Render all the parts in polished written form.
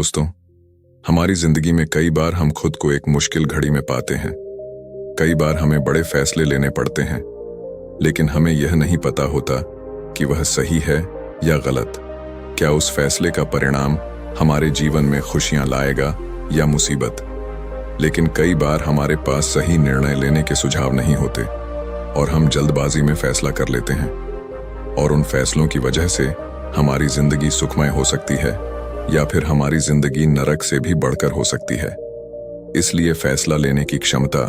दोस्तों, हमारी जिंदगी में कई बार हम खुद को एक मुश्किल घड़ी में पाते हैं। कई बार हमें बड़े फैसले लेने पड़ते हैं, लेकिन हमें यह नहीं पता होता कि वह सही है या गलत। क्या उस फैसले का परिणाम हमारे जीवन में खुशियां लाएगा या मुसीबत। लेकिन कई बार हमारे पास सही निर्णय लेने के सुझाव नहीं होते और हम जल्दबाजी में फैसला कर लेते हैं, और उन फैसलों की वजह से हमारी जिंदगी सुखमय हो सकती है या फिर हमारी जिंदगी नरक से भी बढ़कर हो सकती है। इसलिए फैसला लेने की क्षमता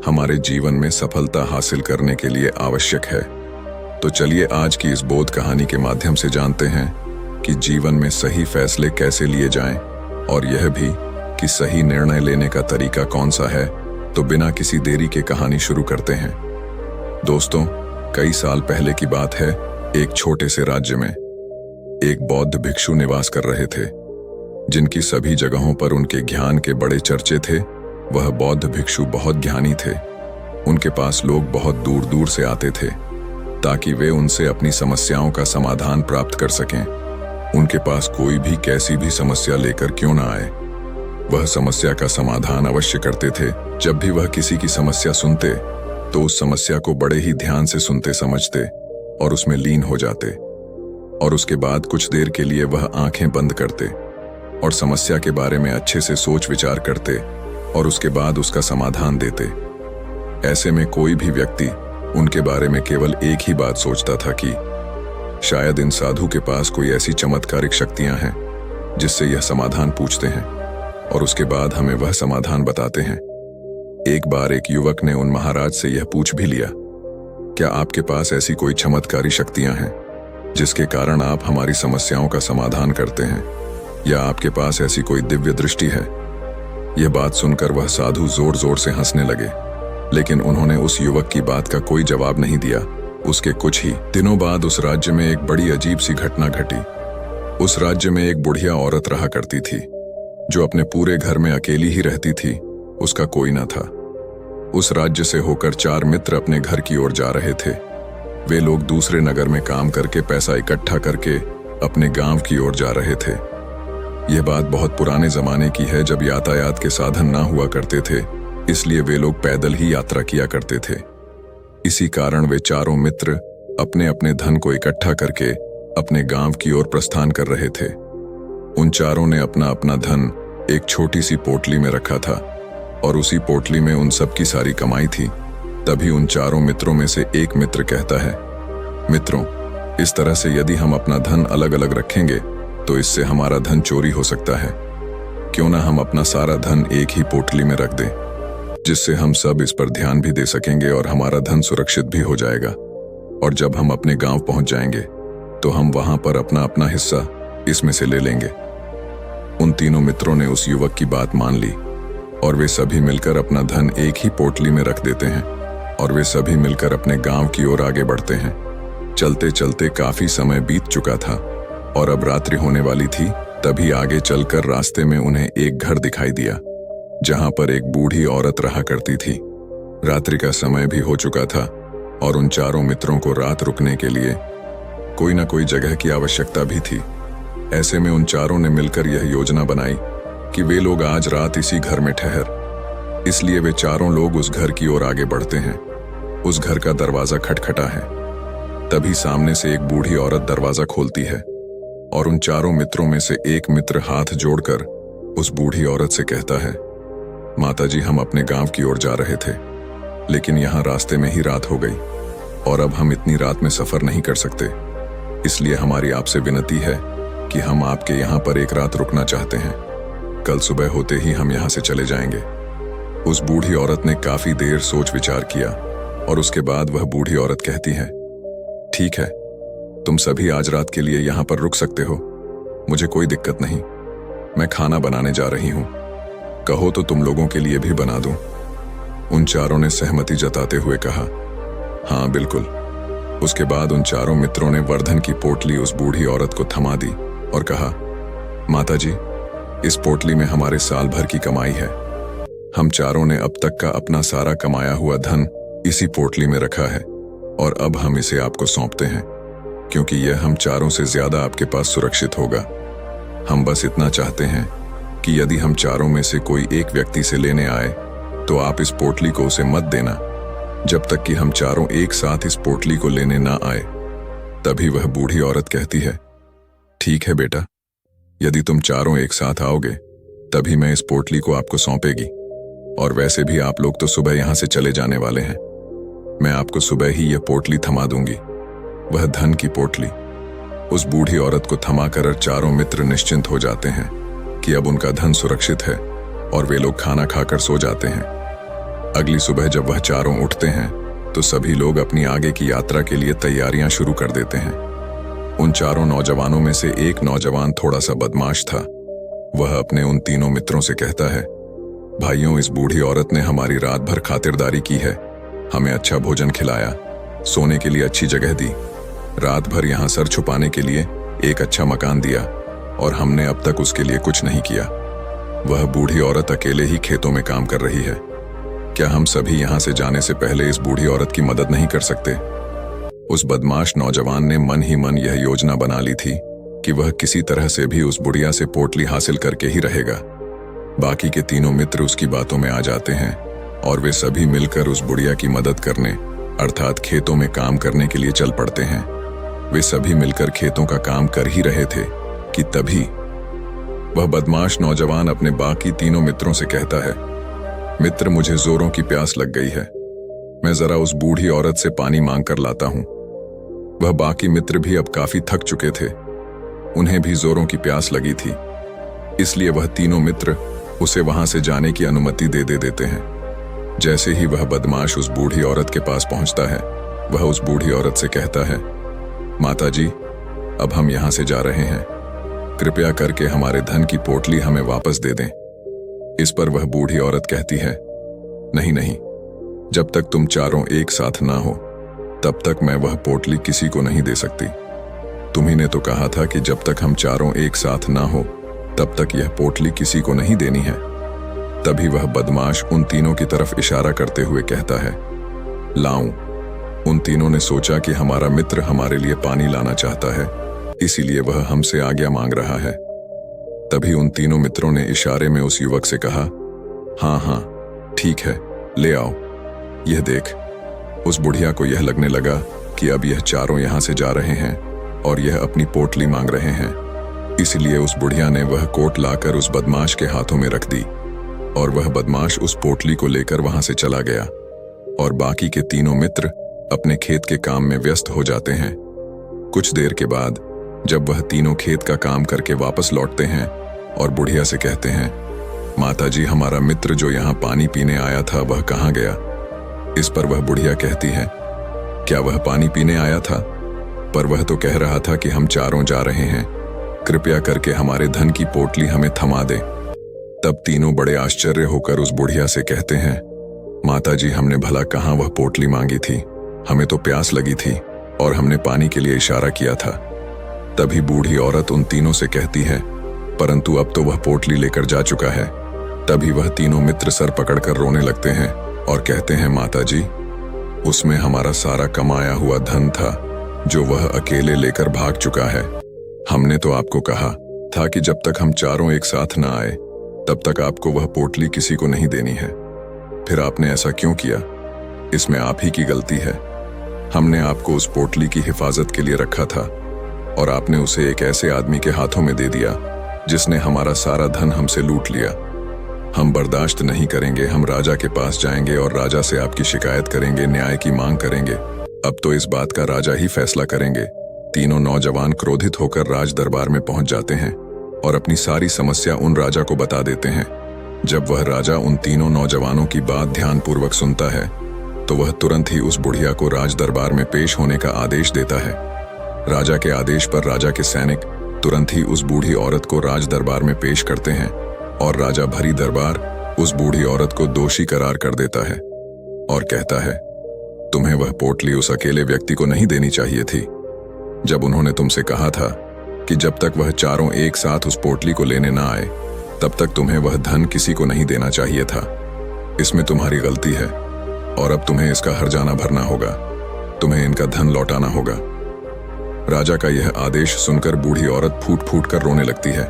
हमारे जीवन में सफलता हासिल करने के लिए आवश्यक है। तो चलिए आज की इस बोध कहानी के माध्यम से जानते हैं कि जीवन में सही फैसले कैसे लिए जाएं, और यह भी कि सही निर्णय लेने का तरीका कौन सा है। तो बिना किसी देरी के कहानी शुरू करते हैं। दोस्तों, कई साल पहले की बात है। एक छोटे से राज्य में एक बौद्ध भिक्षु निवास कर रहे थे, जिनकी सभी जगहों पर उनके ज्ञान के बड़े चर्चे थे। वह बौद्ध भिक्षु बहुत ज्ञानी थे। उनके पास लोग बहुत दूर दूर से आते थे ताकि वे उनसे अपनी समस्याओं का समाधान प्राप्त कर सकें। उनके पास कोई भी कैसी भी समस्या लेकर क्यों ना आए, वह समस्या का समाधान अवश्य करते थे। जब भी वह किसी की समस्या सुनते तो उस समस्या को बड़े ही ध्यान से सुनते समझते और उसमें लीन हो जाते, और उसके बाद कुछ देर के लिए वह आंखें बंद करते और समस्या के बारे में अच्छे से सोच विचार करते और उसके बाद उसका समाधान देते। ऐसे में कोई भी व्यक्ति उनके बारे में केवल एक ही बात सोचता था कि शायद इन साधु के पास कोई ऐसी चमत्कारिक शक्तियां हैं जिससे यह समाधान पूछते हैं और उसके बाद हमें वह समाधान बताते हैं। एक बार एक युवक ने उन महाराज से यह पूछ भी लिया, क्या आपके पास ऐसी कोई चमत्कारी शक्तियां हैं जिसके कारण आप हमारी समस्याओं का समाधान करते हैं, या आपके पास ऐसी कोई दिव्य दृष्टि है। यह बात सुनकर वह साधु जोर जोर से हंसने लगे, लेकिन उन्होंने उस युवक की बात का कोई जवाब नहीं दिया। उसके कुछ ही दिनों बाद उस राज्य में एक बड़ी अजीब सी घटना घटी। उस राज्य में एक बुढ़िया औरत रहा करती थी, जो अपने पूरे घर में अकेली ही रहती थी। उसका कोई न था। उस राज्य से होकर 4 मित्र अपने घर की ओर जा रहे थे। वे लोग दूसरे नगर में काम करके पैसा इकट्ठा करके अपने गांव की ओर जा रहे थे। यह बात बहुत पुराने जमाने की है, जब यातायात के साधन ना हुआ करते थे, इसलिए वे लोग पैदल ही यात्रा किया करते थे। इसी कारण वे चारों मित्र अपने अपने धन को इकट्ठा करके अपने गांव की ओर प्रस्थान कर रहे थे। उन चारों ने अपना अपना धन एक छोटी सी पोटली में रखा था, और उसी पोटली में उन सब की सारी कमाई थी। तभी उन चारों मित्रों में से एक मित्र कहता है, मित्रों, इस तरह से यदि हम अपना धन अलग अलग रखेंगे तो इससे हमारा धन चोरी हो सकता है। क्यों ना हम अपना सारा धन एक ही पोटली में रख दें, जिससे हम सब इस पर ध्यान भी दे सकेंगे और हमारा धन सुरक्षित भी हो जाएगा। और जब हम अपने गांव पहुंच जाएंगे तो हम वहां पर अपना अपना हिस्सा इसमें से ले लेंगे। उन तीनों मित्रों ने उस युवक की बात मान ली और वे सभी मिलकर अपना धन एक ही पोटली में रख देते हैं, और वे सभी मिलकर अपने गांव की ओर आगे बढ़ते हैं। चलते चलते काफी समय बीत चुका था और अब रात्रि होने वाली थी। तभी आगे चलकर रास्ते में उन्हें एक घर दिखाई दिया, जहां पर एक बूढ़ी औरत रहा करती थी। रात्रि का समय भी हो चुका था और उन चारों मित्रों को रात रुकने के लिए कोई ना कोई जगह की आवश्यकता भी थी। ऐसे में उन चारों ने मिलकर यह योजना बनाई कि वे लोग आज रात इसी घर में ठहर। इसलिए वे चारों लोग उस घर की ओर आगे बढ़ते हैं। उस घर का दरवाजा खटखटा है। तभी सामने से एक बूढ़ी औरत दरवाजा खोलती है, और उन चारों मित्रों में से एक मित्र हाथ जोड़कर उस बूढ़ी औरत से कहता है, माताजी, हम अपने गांव की ओर जा रहे थे, लेकिन यहाँ रास्ते में ही रात हो गई और अब हम इतनी रात में सफर नहीं कर सकते। इसलिए हमारी आपसे विनती है कि हम आपके यहाँ पर एक रात रुकना चाहते हैं। कल सुबह होते ही हम यहाँ से चले जाएंगे। उस बूढ़ी औरत ने काफी देर सोच विचार किया और उसके बाद वह बूढ़ी औरत कहती है, ठीक है, तुम सभी आज रात के लिए यहाँ पर रुक सकते हो। मुझे कोई दिक्कत नहीं। मैं खाना बनाने जा रही हूँ। कहो तो तुम लोगों के लिए भी बना दूं। उन चारों ने सहमति जताते हुए कहा, हाँ बिल्कुल। उसके बाद उन चारों मित्रों ने वर्धन की पोटली उस बूढ़ी औरत को थमा दी और कहा, माताजी, इस पोटली में हमारे साल भर की कमाई है। हम चारों ने अब तक का अपना सारा कमाया हुआ धन इसी पोटली में रखा है, और अब हम इसे आपको सौंपते हैं, क्योंकि यह हम चारों से ज्यादा आपके पास सुरक्षित होगा। हम बस इतना चाहते हैं कि यदि हम चारों में से कोई एक व्यक्ति से लेने आए तो आप इस पोटली को उसे मत देना जब तक कि हम चारों एक साथ इस पोटली को लेने ना आए। तभी वह बूढ़ी औरत कहती है, ठीक है बेटा, यदि तुम चारों एक साथ आओगे तभी मैं इस पोटली को आपको सौंपेगी। और वैसे भी आप लोग तो सुबह यहां से चले जाने वाले हैं। मैं आपको सुबह ही यह पोटली थमा दूंगी, वह धन की पोटली। उस बूढ़ी औरत को थमा कर चारों मित्र निश्चिंत हो जाते हैं कि अब उनका धन सुरक्षित है और वे लोग खाना खाकर सो जाते हैं। अगली सुबह जब वह चारों उठते हैं तो सभी लोग अपनी आगे की यात्रा के लिए तैयारियां शुरू कर देते हैं। उन चारों नौजवानों में से एक नौजवान थोड़ा सा बदमाश था। वह अपने उन तीनों मित्रों से कहता है, भाइयों, इस बूढ़ी औरत ने हमारी रात भर खातिरदारी की है, हमें अच्छा भोजन खिलाया, सोने के लिए अच्छी जगह दी, रात भर यहाँ सर छुपाने के लिए एक अच्छा मकान दिया और हमने अब तक उसके लिए कुछ नहीं किया। वह बूढ़ी औरत अकेले ही खेतों में काम कर रही है। क्या हम सभी यहाँ से जाने से पहले इस बूढ़ी औरत की मदद नहीं कर सकते? उस बदमाश नौजवान ने मन ही मन यह योजना बना ली थी कि वह किसी तरह से भी उस बुढ़िया से पोटली हासिल करके ही रहेगा। बाकी के तीनों मित्र उसकी बातों में आ जाते हैं और वे सभी मिलकर उस बुढ़िया की मदद करने अर्थात खेतों में काम करने के लिए चल पड़ते हैं। वे सभी मिलकर खेतों का काम कर ही रहे थे कि तभी वह बदमाश नौजवान अपने बाकी तीनों मित्रों से कहता है, मित्र, मुझे जोरों की प्यास लग गई है, मैं जरा उस बूढ़ी औरत से पानी मांग कर लाता हूं। वह बाकी मित्र भी अब काफी थक चुके थे, उन्हें भी जोरों की प्यास लगी थी, इसलिए वह तीनों मित्र उसे वहां से जाने की अनुमति दे देते हैं। जैसे ही वह बदमाश उस बूढ़ी औरत के पास पहुंचता है, वह उस बूढ़ी औरत से कहता है, माताजी, अब हम यहां से जा रहे हैं, कृपया करके हमारे धन की पोटली हमें वापस दे दें। इस पर वह बूढ़ी औरत कहती है, नहीं नहीं, जब तक तुम चारों एक साथ ना हो तब तक मैं वह पोटली किसी को नहीं दे सकती। तुम्ही ने तो कहा था कि जब तक हम चारों एक साथ ना हो तब तक यह पोटली किसी को नहीं देनी है। तभी वह बदमाश उन तीनों की तरफ इशारा करते हुए कहता है, लाऊं। उन तीनों ने सोचा कि हमारा मित्र हमारे लिए पानी लाना चाहता है, इसीलिए वह हमसे आज्ञा मांग रहा है। तभी उन तीनों मित्रों ने इशारे में उस युवक से कहा, हाँ हाँ ठीक है, ले आओ, यह देख। उस बुढ़िया को यह लगने लगा कि अब यह चारों यहां से जा रहे हैं और यह अपनी पोटली मांग रहे हैं, इसलिए उस बुढ़िया ने वह कोट लाकर उस बदमाश के हाथों में रख दी और वह बदमाश उस पोटली को लेकर वहां से चला गया और बाकी के तीनों मित्र अपने खेत के काम में व्यस्त हो जाते हैं। कुछ देर के बाद जब वह तीनों खेत का काम करके वापस लौटते हैं और बुढ़िया से कहते हैं, माताजी, हमारा मित्र जो यहाँ पानी पीने आया था वह कहाँ गया? इस पर वह बुढ़िया कहती है, क्या वह पानी पीने आया था? पर वह तो कह रहा था कि हम चारों जा रहे हैं, कृपया करके हमारे धन की पोटली हमें थमा दे। तब तीनों बड़े आश्चर्य होकर उस बुढ़िया से कहते हैं, माताजी, हमने भला कहाँ वह पोटली मांगी थी, हमें तो प्यास लगी थी और हमने पानी के लिए इशारा किया था। तभी बूढ़ी औरत उन तीनों से कहती है, परंतु अब तो वह पोटली लेकर जा चुका है। तभी वह तीनों मित्र सर पकड़कर रोने लगते हैं और कहते हैं, माताजी, उसमें हमारा सारा कमाया हुआ धन था जो वह अकेले लेकर भाग चुका है। हमने तो आपको कहा था कि जब तक हम चारों एक साथ न आए तब तक आपको वह पोटली किसी को नहीं देनी है, फिर आपने ऐसा क्यों किया? इसमें आप ही की गलती है। हमने आपको उस पोटली की हिफाजत के लिए रखा था और आपने उसे एक ऐसे आदमी के हाथों में दे दिया जिसने हमारा सारा धन हमसे लूट लिया। हम बर्दाश्त नहीं करेंगे, हम राजा के पास जाएंगे और राजा से आपकी शिकायत करेंगे, न्याय की मांग करेंगे। अब तो इस बात का राजा ही फैसला करेंगे। तीनों नौजवान क्रोधित होकर राज दरबार में पहुंच जाते हैं और अपनी सारी समस्या उन राजा को बता देते हैं। जब वह राजा उन तीनों नौजवानों की बात ध्यानपूर्वक सुनता है तो वह तुरंत ही उस बुढ़िया को राज दरबार में पेश होने का आदेश देता है। राजा के आदेश पर राजा के सैनिक तुरंत ही उस बूढ़ी औरत को राज दरबार में पेश करते हैं और राजा भरी दरबार उस बूढ़ी औरत को दोषी करार कर देता है और कहता है, तुम्हें वह पोटली उस अकेले व्यक्ति को नहीं देनी चाहिए थी। जब उन्होंने तुमसे कहा था कि जब तक वह चारों एक साथ उस पोटली को लेने ना आए तब तक तुम्हें वह धन किसी को नहीं देना चाहिए था। इसमें तुम्हारी गलती है और अब तुम्हें इसका हर्जाना भरना होगा, तुम्हें इनका धन लौटाना होगा। राजा का यह आदेश सुनकर बूढ़ी औरत फूट फूट कर रोने लगती है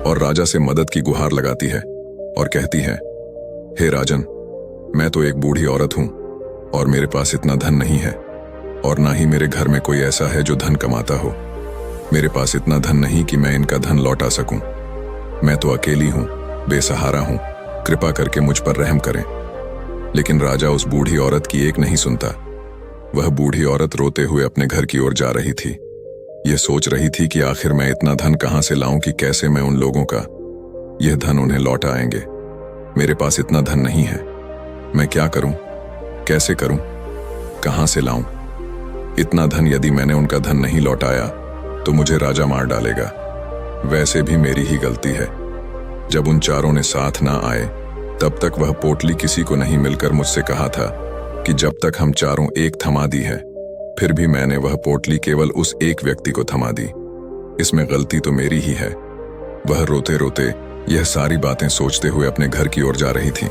और राजा से मदद की गुहार लगाती है और कहती है, हे राजन, मैं तो एक बूढ़ी औरत हूं और मेरे पास इतना धन नहीं है और ना ही मेरे घर में कोई ऐसा है जो धन कमाता हो। मेरे पास इतना धन नहीं कि मैं इनका धन लौटा सकूं। मैं तो अकेली हूं, बेसहारा हूं, कृपा करके मुझ पर रहम करें। लेकिन राजा उस बूढ़ी औरत की एक नहीं सुनता। वह बूढ़ी औरत रोते हुए अपने घर की ओर जा रही थी। यह सोच रही थी कि आखिर मैं इतना धन कहां से लाऊं कि कैसे मैं उन लोगों का यह धन उन्हें लौटा आएंगे। मेरे पास इतना धन नहीं है। मैं क्या करूं, कैसे करूं, कहां से लाऊं? इतना धन यदि मैंने उनका धन नहीं लौटाया तो मुझे राजा मार डालेगा। वैसे भी मेरी ही गलती है। जब उन चारों ने साथ ना आए तब तक वह पोटली किसी को नहीं मिलकर मुझसे कहा था कि जब तक हम चारों एक थमा दी है। फिर भी मैंने वह पोटली केवल उस एक व्यक्ति को थमा दी। इसमें गलती तो मेरी ही है। वह रोते रोते यह सारी बातें सोचते हुए अपने घर की ओर जा रही थी।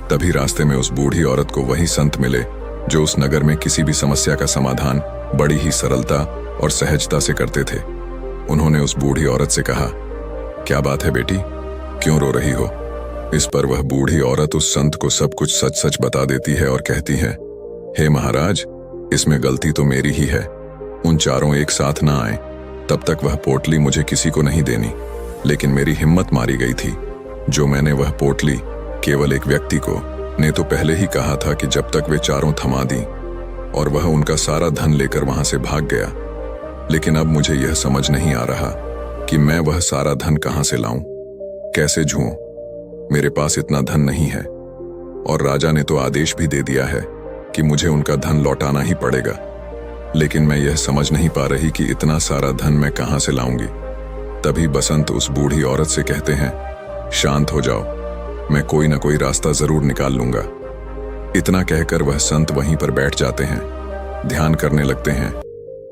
तभी रास्ते में उस बूढ़ी औरत को वही संत मिले जो उस नगर में किसी भी समस्या का समाधान बड़ी ही सरलता और सहजता से करते थे। उन्होंने उस बूढ़ी औरत से कहा, क्या बात है बेटी, क्यों रो रही हो? इस पर वह बूढ़ी औरत उस संत को सब कुछ सच सच बता देती है और कहती है, हे महाराज, इसमें गलती तो मेरी ही है। उन चारों एक साथ ना आए तब तक वह पोटली मुझे किसी को नहीं देनी, लेकिन मेरी हिम्मत मारी गई थी। जो मैंने वह पोटली केवल एक व्यक्ति को ने तो पहले ही कहा था कि जब तक वे चारों थमा दी, और वह उनका सारा धन लेकर वहां से भाग गया। लेकिन अब मुझे यह समझ नहीं आ रहा कि मैं वह सारा धन कहां से लाऊं, कैसे छूऊं। मेरे पास इतना धन नहीं है और राजा ने तो आदेश भी दे दिया है कि मुझे उनका धन लौटाना ही पड़ेगा। लेकिन मैं यह समझ नहीं पा रही कि इतना सारा धन मैं कहां से लाऊंगी। तभी बसंत उस बूढ़ी औरत से कहते हैं, शांत हो जाओ, मैं कोई ना कोई रास्ता जरूर निकाल लूंगा। इतना कहकर वह संत वहीं पर बैठ जाते हैं, ध्यान करने लगते हैं।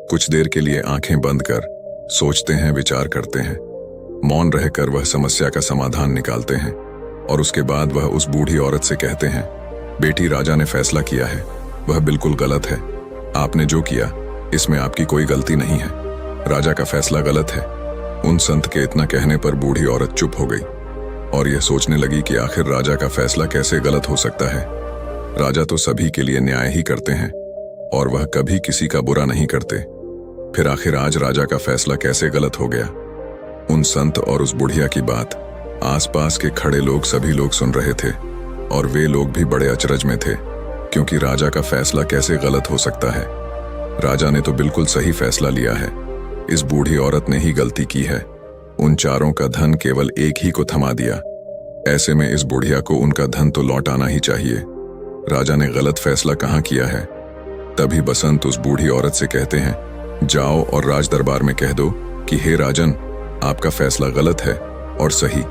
कुछ देर के लिए आंखें बंद कर सोचते हैं, विचार करते हैं। मौन रहकर वह समस्या का समाधान निकालते हैं और उसके बाद वह उस बूढ़ी औरत से कहते हैं, बेटी, राजा ने फैसला किया है, वह बिल्कुल गलत है। आपने जो किया इसमें आपकी कोई गलती नहीं है। राजा का फैसला गलत है। उन संत के इतना कहने पर बूढ़ी औरत चुप हो गई और यह सोचने लगी कि आखिर राजा का फैसला कैसे गलत हो सकता है। राजा तो सभी के लिए न्याय ही करते हैं और वह कभी किसी का बुरा नहीं करते। फिर आखिर आज राजा का फैसला कैसे गलत हो गया? उन संत और उस बुढ़िया की बात आसपास के खड़े लोग सभी लोग सुन रहे थे और वे लोग भी बड़े अचरज में थे, क्योंकि राजा का फैसला कैसे गलत हो सकता है। राजा ने तो बिल्कुल सही फैसला लिया है। इस बूढ़ी औरत ने ही गलती की है। उन चारों का धन केवल एक ही को थमा दिया। ऐसे में इस बुढ़िया को उनका धन तो लौटाना ही चाहिए। राजा ने गलत फैसला कहाँ किया है? तभी बसंत उस बूढ़ी औरत से कहते हैं, जाओ और राज दरबार में कह दो कि हे राजन, आपका फैसला गलत है और सही।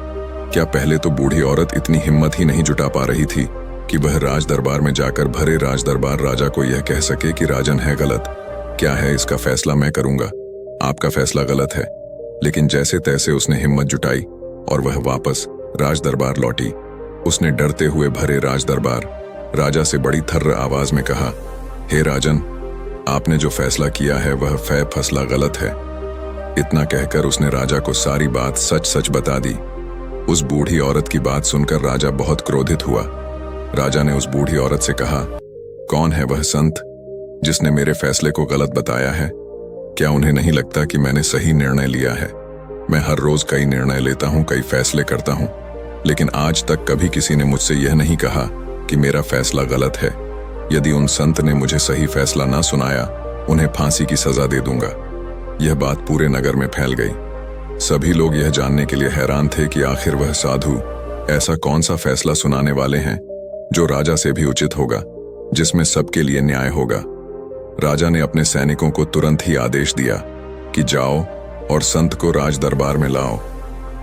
क्या पहले तो बूढ़ी औरत इतनी हिम्मत ही नहीं जुटा पा रही थी कि वह राज दरबार में जाकर भरे राज दरबार राजा को यह कह सके कि राजन है गलत? क्या है, इसका फैसला मैं करूंगा, आपका फैसला गलत है। लेकिन जैसे तैसे उसने हिम्मत जुटाई और वह वापस राज दरबार लौटी। उसने डरते हुए भरे राज दरबार राजा से बड़ी थर्र आवाज में कहा, हे राजन, आपने जो फैसला किया है वह फैसला गलत है। इतना कहकर उसने राजा को सारी बात सच सच बता दी। उस बूढ़ी औरत की बात सुनकर राजा बहुत क्रोधित हुआ। राजा ने उस बूढ़ी औरत से कहा, कौन है वह संत जिसने मेरे फैसले को गलत बताया है? क्या उन्हें नहीं लगता कि मैंने सही निर्णय लिया है? मैं हर रोज कई निर्णय लेता हूं, कई फैसले करता हूं, लेकिन आज तक कभी किसी ने मुझसे यह नहीं कहा कि मेरा फैसला गलत है। यदि उन संत ने मुझे सही फैसला ना सुनाया, उन्हें फांसी की सजा दे दूंगा। यह बात पूरे नगर में फैल गई। सभी लोग यह जानने के लिए हैरान थे कि आखिर वह साधु ऐसा कौन सा फैसला सुनाने वाले हैं जो राजा से भी उचित होगा, जिसमें सबके लिए न्याय होगा। राजा ने अपने सैनिकों को तुरंत ही आदेश दिया कि जाओ और संत को राज दरबार में लाओ।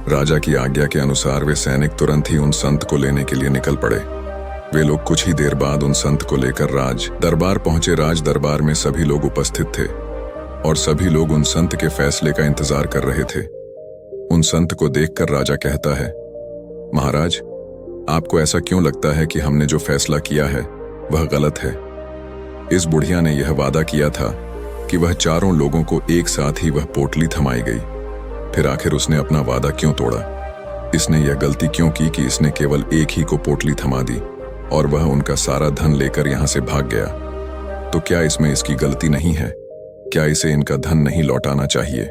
राजा की आज्ञा के अनुसार वे सैनिक तुरंत ही उन संत को लेने के लिए निकल पड़े। वे लोग कुछ ही देर बाद उन संत को लेकर राज दरबार पहुंचे। राज दरबार में सभी लोग उपस्थित थे और सभी लोग उन संत के फैसले का इंतजार कर रहे थे। उन संत को देखकर राजा कहता है, महाराज, आपको ऐसा क्यों लगता है कि हमने जो फैसला किया है वह गलत है? इस बुढ़िया ने यह वादा किया था कि वह चारों लोगों को एक साथ ही वह पोटली थमाई गई। फिर आखिर उसने अपना वादा क्यों तोड़ा? इसने यह गलती क्यों की कि इसने केवल एक ही को पोटली थमा दी और वह उनका सारा धन लेकर यहां से भाग गया? तो क्या इसमें इसकी गलती नहीं है? क्या इसे इनका धन नहीं लौटाना चाहिए?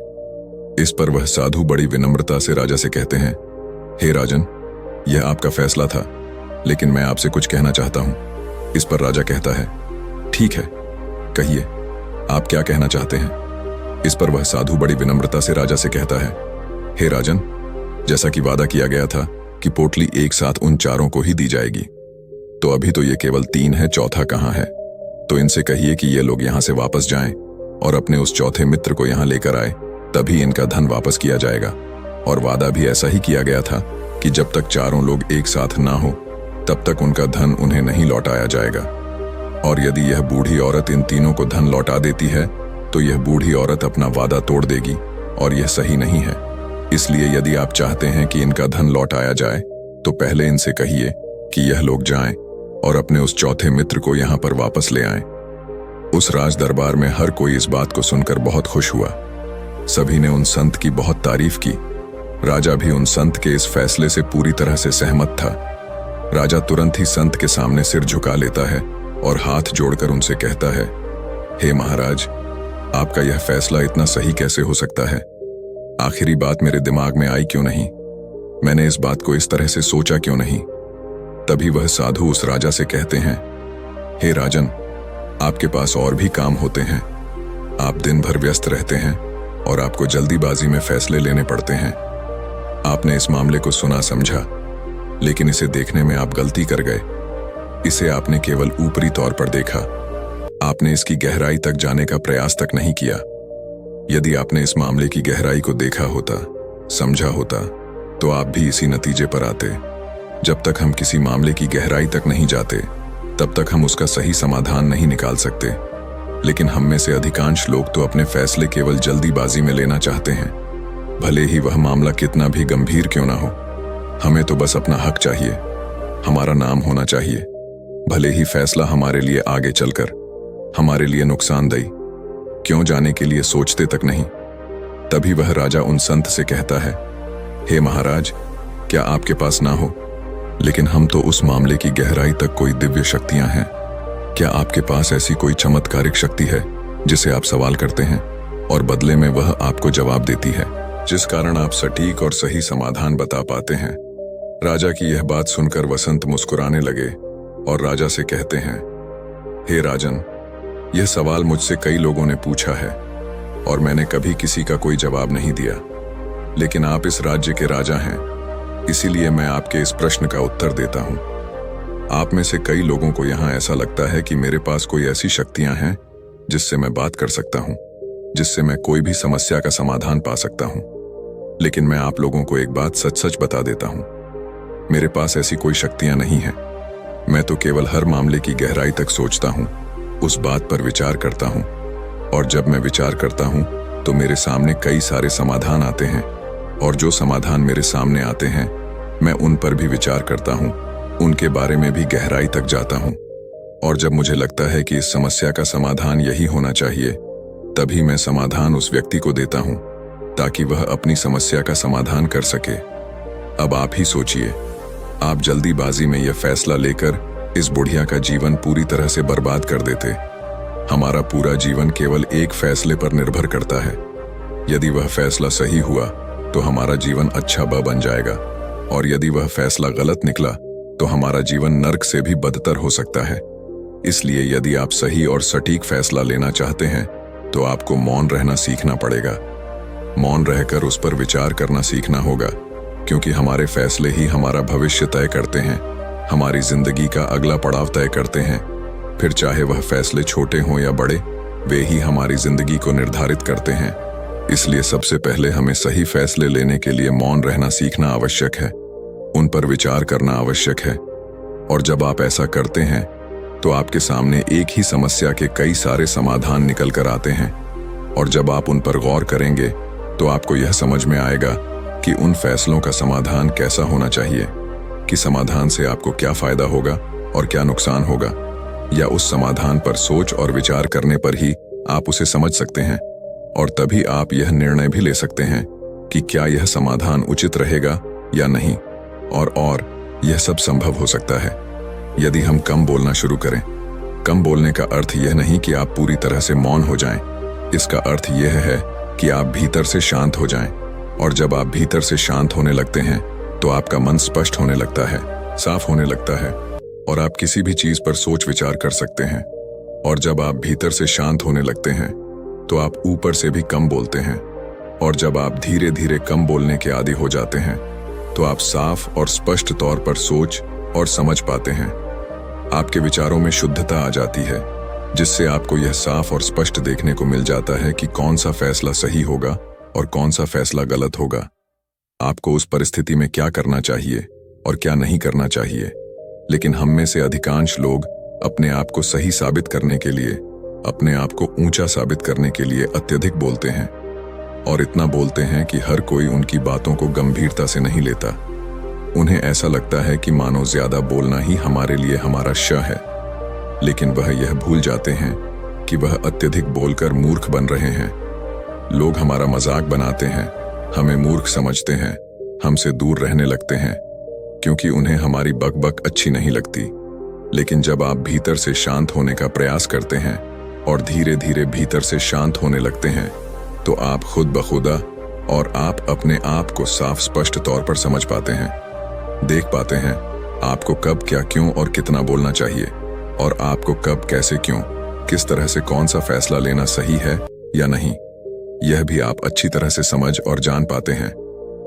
इस पर वह साधु बड़ी विनम्रता से राजा से कहते हैं, हे राजन, यह आपका फैसला था, लेकिन मैं आपसे कुछ कहना चाहता हूं। इस पर राजा कहता है, ठीक है, कहिए, आप क्या कहना चाहते हैं? इस पर वह साधु बड़ी विनम्रता से राजा से कहता है, हे राजन, जैसा कि वादा किया गया था कि पोटली एक साथ उन चारों को ही दी जाएगी, तो अभी तो ये केवल 3 है, चौथा कहाँ है? तो इनसे कहिए कि ये लोग यहां से वापस जाएं और अपने उस चौथे मित्र को यहां लेकर आए, तभी इनका धन वापस किया जाएगा। और वादा भी ऐसा ही किया गया था कि जब तक चारों लोग एक साथ ना हो तब तक उनका धन उन्हें नहीं लौटाया जाएगा। और यदि यह बूढ़ी औरत इन तीनों को धन लौटा देती है तो यह बूढ़ी औरत अपना वादा तोड़ देगी और यह सही नहीं है। इसलिए यदि आप चाहते हैं कि इनका धन लौटाया जाए तो पहले इनसे कहिए कि यह लोग जाएं और अपने उस चौथे मित्र को यहां पर वापस ले आएं। उस राज दरबार में हर कोई इस बात को सुनकर बहुत खुश हुआ। सभी ने उन संत की बहुत तारीफ की। राजा भी उन संत के इस फैसले से पूरी तरह से सहमत था। राजा तुरंत ही संत के सामने सिर झुका लेता है और हाथ जोड़कर उनसे कहता है, हे महाराज, आपका यह फैसला इतना सही कैसे हो सकता है? आखिरी बात मेरे दिमाग में आई क्यों नहीं? मैंने इस बात को इस तरह से सोचा क्यों नहीं? तभी वह साधु उस राजा से कहते हैं, हे राजन, आपके पास और भी काम होते हैं। आप दिन भर व्यस्त रहते हैं और आपको जल्दीबाजी में फैसले लेने पड़ते हैं। आपने इस मामले को सुना समझा, लेकिन इसे देखने में आप गलती कर गए। इसे आपने केवल ऊपरी तौर पर देखा। आपने इसकी गहराई तक जाने का प्रयास तक नहीं किया। यदि आपने इस मामले की गहराई को देखा होता, समझा होता, तो आप भी इसी नतीजे पर आते। जब तक हम किसी मामले की गहराई तक नहीं जाते, तब तक हम उसका सही समाधान नहीं निकाल सकते। लेकिन हम में से अधिकांश लोग तो अपने फैसले केवल जल्दीबाजी में लेना चाहते हैं, भले ही वह मामला कितना भी गंभीर क्यों ना हो। हमें तो बस अपना हक चाहिए, हमारा नाम होना चाहिए, भले ही फैसला हमारे लिए आगे चलकर हमारे लिए नुकसानदेह क्यों जाने के लिए सोचते तक नहीं। तभी वह राजा उन संत से कहता है, हे महाराज, क्या आपके पास ना हो, लेकिन हम तो उस मामले की गहराई तक कोई दिव्य शक्तियां हैं। क्या आपके पास ऐसी कोई चमत्कारिक शक्ति है जिसे आप सवाल करते हैं और बदले में वह आपको जवाब देती है, जिस कारण आप सटीक और सही समाधान बता पाते हैं? राजा की यह बात सुनकर वसंत मुस्कुराने लगे और राजा से कहते हैं, हे राजन, यह सवाल मुझसे कई लोगों ने पूछा है और मैंने कभी किसी का कोई जवाब नहीं दिया, लेकिन आप इस राज्य के राजा हैं, इसीलिए मैं आपके इस प्रश्न का उत्तर देता हूं। आप में से कई लोगों को यहां ऐसा लगता है कि मेरे पास कोई ऐसी शक्तियां हैं जिससे मैं बात कर सकता हूं, जिससे मैं कोई भी समस्या का समाधान पा सकता हूं। लेकिन मैं आप लोगों को एक बात सच सच बता देता हूं, मेरे पास ऐसी कोई शक्तियां नहीं हैं। मैं तो केवल हर मामले की गहराई तक सोचता हूं, उस बात पर विचार करता हूं, और जब मैं विचार करता हूं तो मेरे सामने कई सारे समाधान आते हैं, और जो समाधान मेरे सामने आते हैं मैं उन पर भी विचार करता हूं, उनके बारे में भी गहराई तक जाता हूं, और जब मुझे लगता है कि इस समस्या का समाधान यही होना चाहिए, तभी मैं समाधान उस व्यक्ति को देता हूं ताकि वह अपनी समस्या का समाधान कर सके। अब आप ही सोचिए, आप जल्दीबाजी में यह फैसला लेकर इस बुढ़िया का जीवन पूरी तरह से बर्बाद कर देते। हमारा पूरा जीवन केवल एक फैसले पर निर्भर करता है। यदि वह फैसला सही हुआ तो हमारा जीवन अच्छा बन जाएगा, और यदि वह फैसला गलत निकला तो हमारा जीवन नर्क से भी बदतर हो सकता है। इसलिए यदि आप सही और सटीक फैसला लेना चाहते हैं तो आपको मौन रहना सीखना पड़ेगा। मौन रहकर उस पर विचार करना सीखना होगा, क्योंकि हमारे फैसले ही हमारा भविष्य तय करते हैं, हमारी जिंदगी का अगला पड़ाव तय करते हैं। फिर चाहे वह फैसले छोटे हों या बड़े, वे ही हमारी जिंदगी को निर्धारित करते हैं। इसलिए सबसे पहले हमें सही फैसले लेने के लिए मौन रहना सीखना आवश्यक है, उन पर विचार करना आवश्यक है। और जब आप ऐसा करते हैं तो आपके सामने एक ही समस्या के कई सारे समाधान निकल कर आते हैं, और जब आप उन पर गौर करेंगे तो आपको यह समझ में आएगा कि उन फैसलों का समाधान कैसा होना चाहिए, कि समाधान से आपको क्या फायदा होगा और क्या नुकसान होगा, या उस समाधान पर सोच और विचार करने पर ही आप उसे समझ सकते हैं, और तभी आप यह निर्णय भी ले सकते हैं कि क्या यह समाधान उचित रहेगा या नहीं। और यह सब संभव हो सकता है यदि हम कम बोलना शुरू करें। कम बोलने का अर्थ यह नहीं कि आप पूरी तरह से मौन हो जाएं। इसका अर्थ यह है कि आप भीतर से शांत हो जाएं। और जब आप भीतर से शांत होने लगते हैं तो आपका मन स्पष्ट होने लगता है, साफ होने लगता है, और आप किसी भी चीज पर सोच विचार कर सकते हैं। और जब आप भीतर से शांत होने लगते हैं तो आप ऊपर से भी कम बोलते हैं। और जब आप धीरे धीरे कम बोलने के आदी हो जाते हैं तो आप साफ और स्पष्ट तौर पर सोच और समझ पाते हैं। आपके विचारों में शुद्धता आ जाती है, जिससे आपको यह साफ और स्पष्ट देखने को मिल जाता है कि कौन सा फैसला सही होगा और कौन सा फैसला गलत होगा। आपको उस परिस्थिति में क्या करना चाहिए और क्या नहीं करना चाहिए। लेकिन हम में से अधिकांश लोग अपने आप को सही साबित करने के लिए, अपने आप को ऊंचा साबित करने के लिए अत्यधिक बोलते हैं। और इतना बोलते हैं कि हर कोई उनकी बातों को गंभीरता से नहीं लेता। उन्हें ऐसा लगता है कि मानो ज्यादा बोलना ही हमारे लिए हमारा श है। लेकिन वह यह भूल जाते हैं कि वह अत्यधिक बोलकर मूर्ख बन रहे हैं। लोग हमारा मजाक बनाते हैं, हमें मूर्ख समझते हैं, हमसे दूर रहने लगते हैं, क्योंकि उन्हें हमारी बकबक अच्छी नहीं लगती। लेकिन जब आप भीतर से शांत होने का प्रयास करते हैं और धीरे धीरे भीतर से शांत होने लगते हैं तो आप खुद बखुदा और आप अपने आप को साफ स्पष्ट तौर पर समझ पाते हैं, देख पाते हैं आपको कब क्या क्यों और कितना बोलना चाहिए, और आपको कब कैसे क्यों किस तरह से कौन सा फैसला लेना सही है या नहीं। यह भी आप अच्छी तरह से समझ और जान पाते हैं।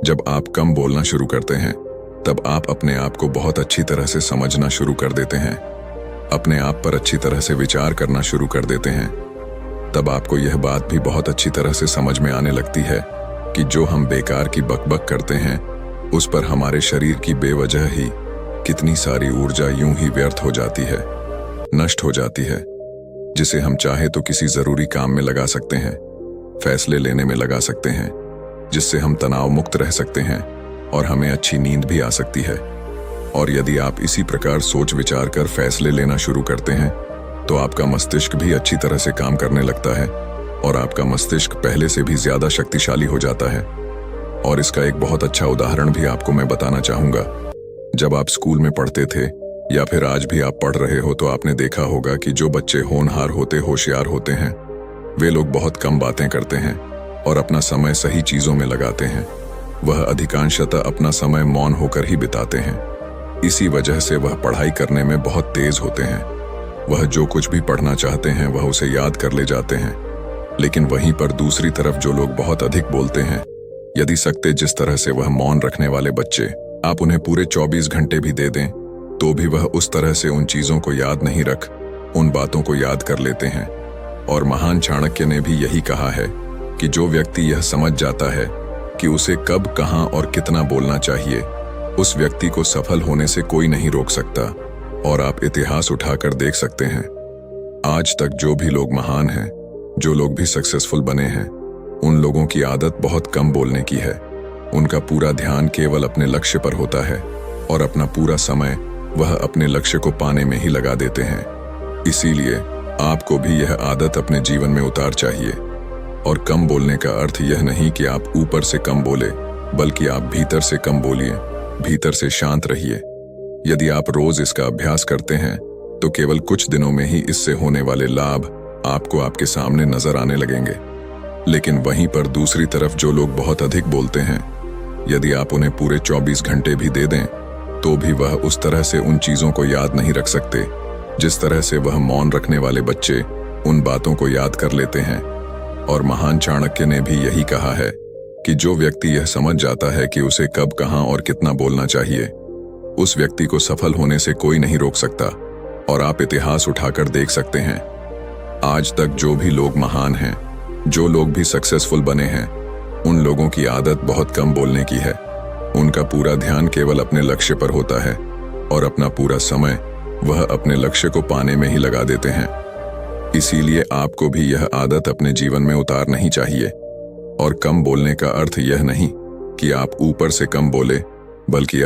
जब आप कम बोलना शुरू करते हैं तब आप अपने आप को बहुत अच्छी तरह से समझना शुरू कर देते हैं, अपने आप पर अच्छी तरह से विचार करना शुरू कर देते हैं। तब आपको यह बात भी बहुत अच्छी तरह से समझ में आने लगती है कि जो हम बेकार की बकबक करते हैं उस पर हमारे शरीर की बेवजह ही कितनी सारी ऊर्जा यूं ही व्यर्थ हो जाती है, नष्ट हो जाती है, जिसे हम चाहे तो किसी जरूरी काम में लगा सकते हैं, फैसले लेने में लगा सकते हैं, जिससे हम तनाव मुक्त रह सकते हैं और हमें अच्छी नींद भी आ सकती है। और यदि आप इसी प्रकार सोच विचार कर फैसले लेना शुरू करते हैं तो आपका मस्तिष्क भी अच्छी तरह से काम करने लगता है और आपका मस्तिष्क पहले से भी ज्यादा शक्तिशाली हो जाता है। और इसका एक बहुत अच्छा उदाहरण भी आपको मैं बताना चाहूंगा। जब आप स्कूल में पढ़ते थे या फिर आज भी आप पढ़ रहे हो तो आपने देखा होगा कि जो बच्चे होनहार होते, होशियार होते हैं, वे लोग बहुत कम बातें करते हैं और अपना समय सही चीजों में लगाते हैं। वह अधिकांशतः अपना समय मौन होकर ही बिताते हैं। इसी वजह से वह पढ़ाई करने में बहुत तेज होते हैं। वह जो कुछ भी पढ़ना चाहते हैं वह उसे याद कर ले जाते हैं। लेकिन वहीं पर दूसरी तरफ जो लोग बहुत अधिक बोलते हैं, यदि सकते जिस तरह से वह मौन रखने वाले बच्चे, आप उन्हें पूरे 24 घंटे भी दे दें तो भी वह उस तरह से उन चीजों को याद नहीं रख, उन बातों को याद कर लेते हैं। और महान चाणक्य ने भी यही कहा है कि जो व्यक्ति यह समझ जाता है कि उसे कब, कहां और कितना बोलना चाहिए, उस व्यक्ति को सफल होने से कोई नहीं रोक सकता। और आप इतिहास उठाकर देख सकते हैं, आज तक जो भी लोग महान हैं, जो लोग भी सक्सेसफुल बने हैं, उन लोगों की आदत बहुत कम बोलने की है। उनका पूरा ध्यान केवल अपने लक्ष्य पर होता है और अपना पूरा समय वह अपने लक्ष्य को पाने में ही लगा देते हैं। इसीलिए आपको भी यह आदत अपने जीवन में उतार चाहिए। और कम बोलने का अर्थ यह नहीं कि आप ऊपर से कम बोले, बल्कि आप भीतर से कम बोलिए, भीतर से शांत रहिए। यदि आप रोज इसका अभ्यास करते हैं तो केवल कुछ दिनों में ही इससे होने वाले लाभ आपको आपके सामने नजर आने लगेंगे। लेकिन वहीं पर दूसरी तरफ जो लोग बहुत अधिक बोलते हैं, यदि आप उन्हें पूरे 24 घंटे भी दे दें तो भी वह उस तरह से उन चीजों को याद नहीं रख सकते जिस तरह से वह मौन रखने वाले बच्चे उन बातों को याद कर लेते हैं। और महान चाणक्य ने भी यही कहा है कि जो व्यक्ति यह समझ जाता है कि उसे कब, कहां और कितना बोलना चाहिए, उस व्यक्ति को सफल होने से कोई नहीं रोक सकता। और आप इतिहास उठाकर देख सकते हैं, आज तक जो भी लोग महान हैं, जो लोग भी सक्सेसफुल बने हैं, उन लोगों की आदत बहुत कम बोलने की है। उनका पूरा ध्यान केवल अपने लक्ष्य पर होता है और अपना पूरा समय वह अपने लक्ष्य को पाने में ही लगा देते हैं। इसीलिए आपको भी यह आदत अपने जीवन में उतारना ही चाहिए। और कम बोलने का अर्थ यह नहीं कि आप ऊपर से कम बोले, बल्कि